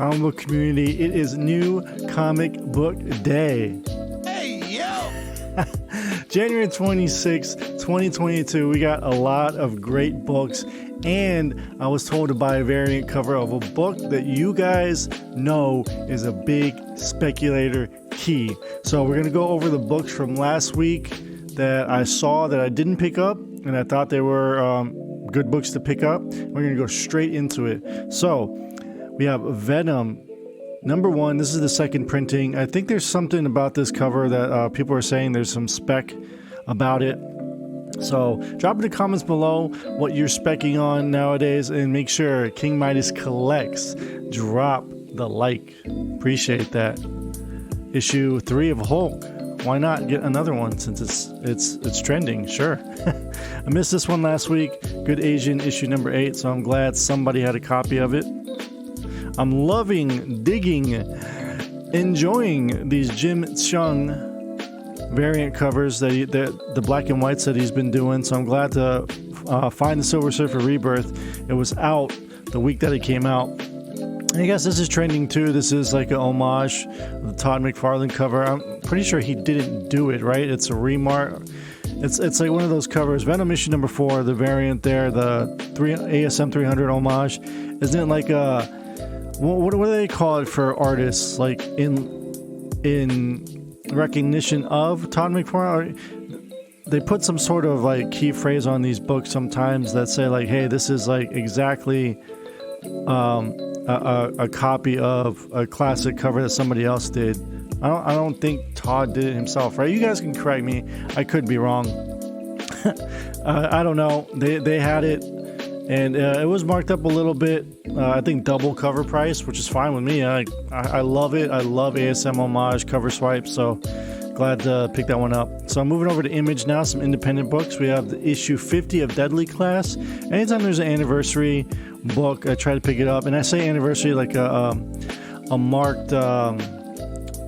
comic book community? It is New Comic Book Day. Hey, yo! January 26, 2022. We got a lot of great books, and I was told to buy a variant cover of a book that you guys know is a big speculator key. So we're going to go over the books from last week that I saw that I didn't pick up, and I thought they were good books to pick up. We're going to go straight into it. So we have Venom #1. This is the second printing. I think there's something about this cover that people are saying there's some spec about it. So drop in the comments below what you're specking on nowadays, and make sure King Midas collects. Drop the like. Appreciate that. Issue 3 of Hulk. Why not get another one since it's trending? Sure. I missed this one last week. Good Asian issue #8, so I'm glad somebody had a copy of it. I'm loving, digging, enjoying these Jim Chung variant covers that the black and whites that he's been doing. So I'm glad to find the Silver Surfer Rebirth. It was out the week that it came out. I guess this is trending too. This is like an homage, the Todd McFarlane cover. I'm pretty sure he didn't do it, right? It's a remark. It's like one of those covers. Venom issue #4, the variant there, the ASM 300 homage. Isn't it like a what do they call it for artists? Like in recognition of Todd McFarlane? They put some sort of like key phrase on these books sometimes that say like, hey, this is like exactly a copy of a classic cover that somebody else did. I don't think Todd did it himself, right? You guys can correct me. I could be wrong. I don't know. They had it, and it was marked up a little bit. I think double cover price, which is fine with me. I love it. I love ASM homage cover swipes, so glad to pick that one up. So I'm moving over to Image now, some independent books. We have the issue 50 of Deadly Class. Anytime there's an anniversary book, I try to pick it up. And I say anniversary like a marked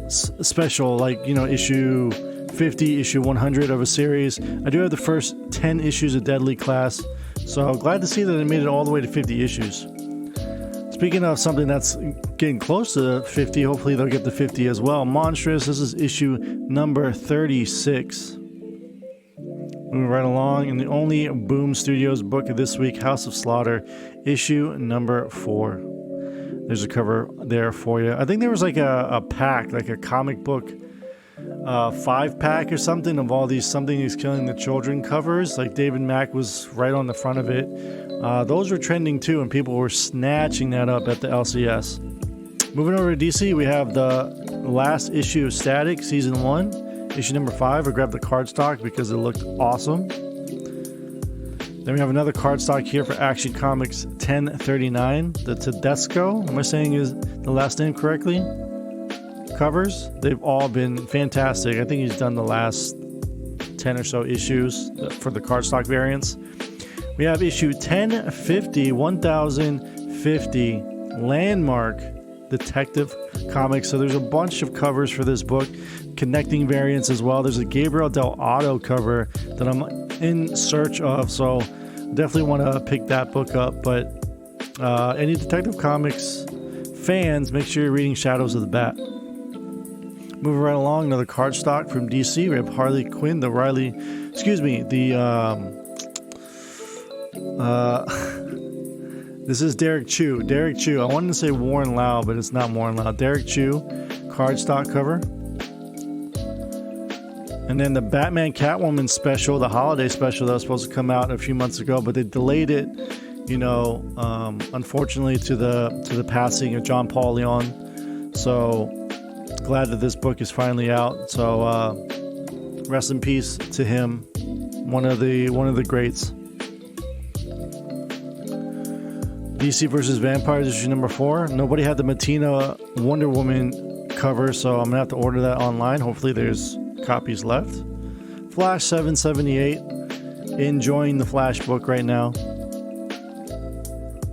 special, like, you know, issue 50, issue 100 of a series. I do have the first 10 issues of Deadly Class, so glad to see that it made it all the way to 50 issues. Speaking of something that's getting close to 50, hopefully they'll get to 50 as well. Monstrous, this is issue number 36. Moving right along, and the only Boom Studios book of this week, House of Slaughter, issue number 4. There's a cover there for you. I think there was like a pack, like a comic book 5-pack or something of all these Something Is Killing the Children covers. Like David Mack was right on the front of it. Those were trending too, and people were snatching that up at the LCS. Moving over to DC, we have the last issue of Static, Season 1, issue number 5. I grabbed the cardstock because it looked awesome. Then we have another cardstock here for Action Comics 1039, the Tedesco, am I saying is the last name correctly? Covers. They've all been fantastic. I think he's done the last 10 or so issues for the cardstock variants. We have issue 1050, Landmark Detective Comics. So there's a bunch of covers for this book, connecting variants as well. There's a Gabriel Del Otto cover that I'm in search of, so definitely want to pick that book up. But any Detective Comics fans, make sure you're reading Shadows of the Bat. Moving right along, another cardstock from DC. We have Harley Quinn, this is Derek Chu. I wanted to say Warren Lau, but it's not Warren Lau. Derek Chu, cardstock cover. And then the Batman Catwoman special, the holiday special that was supposed to come out a few months ago, but they delayed it, you know, unfortunately to the passing of John Paul Leon. So glad that this book is finally out. So rest in peace to him, one of the greats. DC vs. Vampires issue number 4. Nobody had the Matina Wonder Woman cover, so I'm gonna have to order that online. Hopefully there's copies left. Flash 778, enjoying the Flash book right now.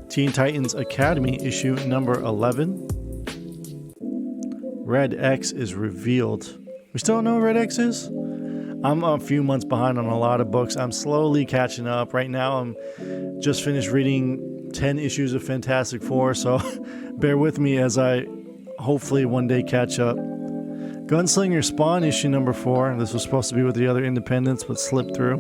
Teen Titans Academy issue number 11. Red X is revealed. We still don't know what Red X is? I'm a few months behind on a lot of books. I'm slowly catching up. Right now I'm just finished reading 10 issues of Fantastic Four, so bear with me as I hopefully one day catch up. Gunslinger Spawn, issue number 4. This was supposed to be with the other independents, but slipped through.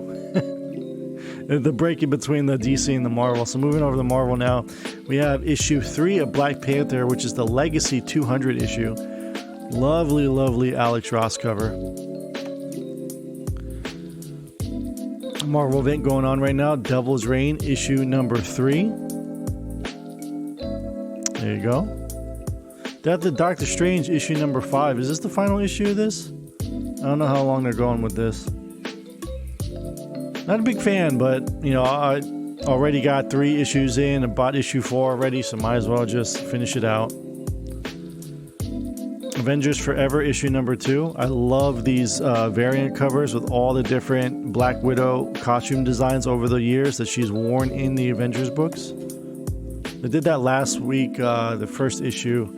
The break in between the DC and the Marvel. So moving over to Marvel now, we have issue 3 of Black Panther, which is the Legacy 200 issue. Lovely, lovely Alex Ross cover. Marvel event going on right now, Devil's Reign, issue number 3. There you go. Death of Doctor Strange, issue number 5. Is this the final issue of this? I don't know how long they're going with this. Not a big fan, but, you know, I already got 3 issues in. I bought issue 4 already, so might as well just finish it out. Avengers Forever, issue number 2. I love these variant covers with all the different Black Widow costume designs over the years that she's worn in the Avengers books. I did that last week, the first issue.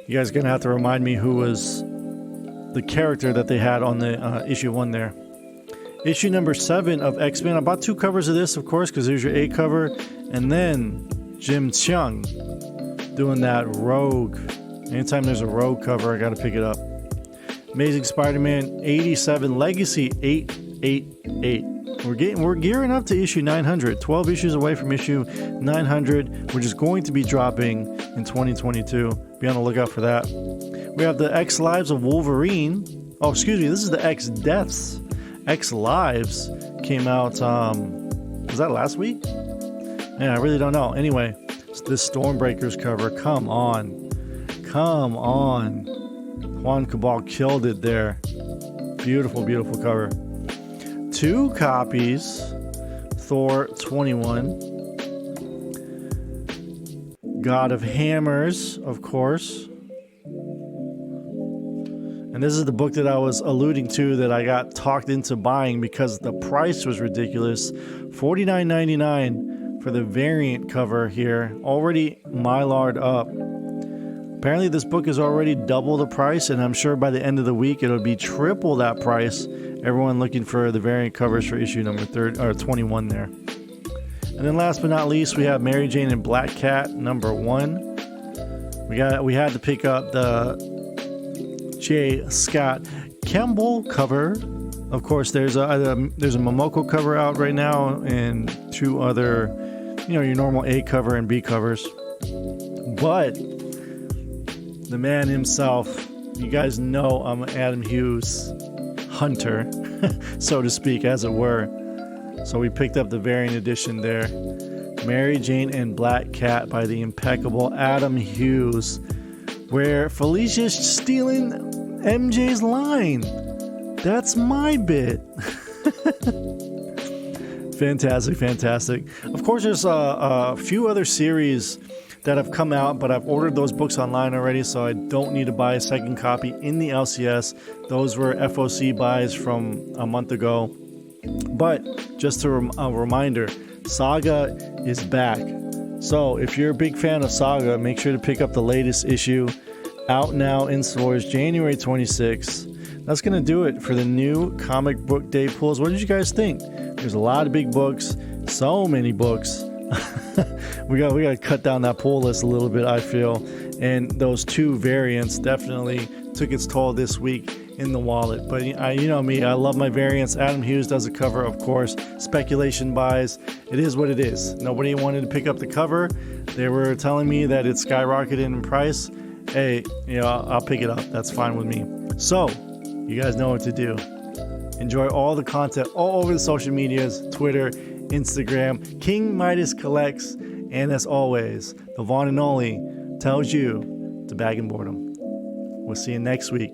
You guys are going to have to remind me who was the character that they had on the issue 1 there. Issue number 7 of X-Men. I bought 2 covers of this, of course, because there's your A cover. And then Jim Cheung doing that Rogue. Anytime there's a Rogue cover, I got to pick it up. Amazing Spider-Man 87 Legacy 888. We're gearing up to issue 900. 12 issues away from issue 900, which is going to be dropping in 2022. Be on the lookout for that. We have the Ex-Lives of Wolverine. Oh, excuse me. This is the X-Deaths. X-Lives came out, was that last week? Yeah, I really don't know. Anyway, this Stormbreakers cover, come on. Come on. Juan Cabal killed it there. Beautiful, beautiful cover. 2 copies. Thor 21. God of Hammers, of course. And this is the book that I was alluding to that I got talked into buying because the price was ridiculous. $49.99 for the variant cover here. Already mylar'd up. Apparently this book is already double the price, and I'm sure by the end of the week it'll be triple that price. Everyone looking for the variant covers for issue number 21 there. And then last but not least, we have Mary Jane and Black Cat number 1. We had to pick up the J. Scott Campbell cover. Of course, there's a Momoko cover out right now, and 2 other, you know, your normal A cover and B covers. But the man himself, you guys know I'm an Adam Hughes hunter, so to speak, as it were. So we picked up the variant edition there. Mary Jane and Black Cat by the impeccable Adam Hughes, where Felicia's stealing MJ's line. That's my bit. Fantastic, fantastic. Of course, there's a few other series that have come out, but I've ordered those books online already, so I don't need to buy a second copy in the LCS. Those were FOC buys from a month ago. But just a reminder, Saga is back. So if you're a big fan of Saga, make sure to pick up the latest issue. Out now in stores January 26th. That's going to do it for the new comic book day pulls. What did you guys think? There's a lot of big books, so many books. we got to cut down that pull list a little bit, I feel. And those 2 variants definitely took its toll this week in the wallet. But you know me, I love my variants. Adam Hughes does a cover, of course. Speculation buys. It is what it is. Nobody wanted to pick up the cover. They were telling me that it skyrocketed in price. Hey, you know, I'll pick it up. That's fine with me. So, you guys know what to do. Enjoy all the content all over the social medias, Twitter, Instagram, King Midas Collects, and as always, the Vaughn and Only tells you to bag and board them. We'll see you next week.